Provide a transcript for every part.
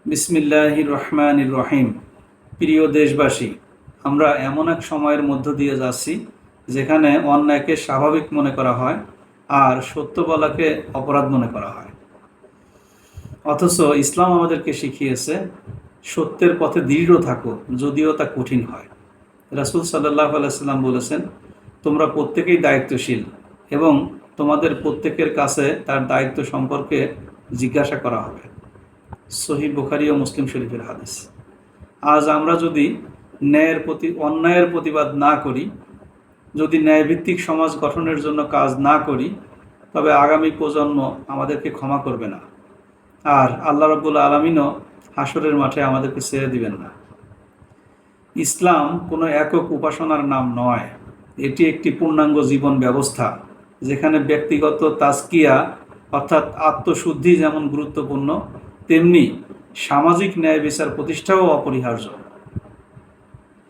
বিসমিল্লাহির রহমানির রহিম। প্রিয় দেশবাসী, আমরা এমন এক সময়ের মধ্য দিয়ে যাচ্ছি যেখানে অন্যায়কে স্বাভাবিক মনে করা হয় আর সত্য বলাকে অপরাধ মনে করা হয়। অথচ ইসলাম আমাদেরকে শিখিয়েছে সত্যের পথে দৃঢ় থাকো, যদিও তা কঠিন হয়। রাসূল সাল্লাল্লাহু আলাইহি সাল্লাম বলেছেন, তোমরা প্রত্যেকেই দায়িত্বশীল এবং তোমাদের প্রত্যেকের কাছে তার দায়িত্ব সম্পর্কে জিজ্ঞাসা করা হবে। সহিহ বুখারী ও মুসলিম শরীফের হাদিস। আজ আমরা যদি অন্যায়ের প্রতিবাদ না করি, যদি ন্যায়ভিত্তিক সমাজ গঠনের জন্য কাজ না করি, তবে আগামী প্রজন্ম আমাদেরকে ক্ষমা করবে না, আর আল্লাহ রাব্বুল আলামিনও হাসরের মাঠে আমাদেরকে ছেড়ে দিবেন না। ইসলাম কোনো একক উপাসনার নাম নয়, এটি একটি পূর্ণাঙ্গ জীবন ব্যবস্থা, যেখানে ব্যক্তিগত তাজকিয়া অর্থাৎ আত্মশুদ্ধি যেমন গুরুত্বপূর্ণ, তেমনি সামাজিক ন্যায় বিচার প্রতিষ্ঠাও অপরিহার্য।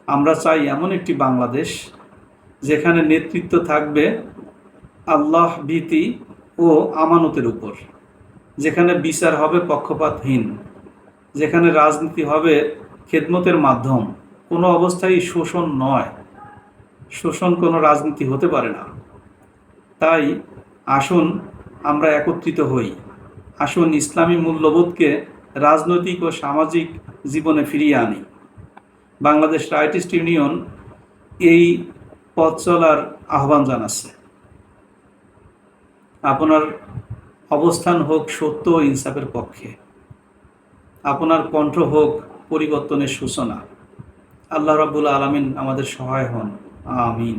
আমরা চাই এমন একটি বাংলাদেশ যেখানে নেতৃত্ব থাকবে আল্লাহ ভীতি ও আমানতের উপর, যেখানে বিচার হবে পক্ষপাতহীন, যেখানে রাজনীতি হবে খেদমতের মাধ্যম, কোনো অবস্থায় শোষণ নয়। শোষণ কোনো রাজনীতি হতে পারে না। তাই আসুন আমরা একত্রিত হই, আসুন ইসলামী মূল্যবোধকে রাজনৈতিক ও সামাজিক জীবনে ফিরিয়ে আনি। বাংলাদেশ রাইটিস্ট ইউনিয়ন এই পথ চলার আহ্বান জানাচ্ছে। আপনার অবস্থান হোক সত্য ও ইনসাফের পক্ষে, আপনার কণ্ঠ হোক পরিবর্তনের সূচনা। আল্লাহ রাব্বুল আলামিন আমাদের সহায় হন। আমিন।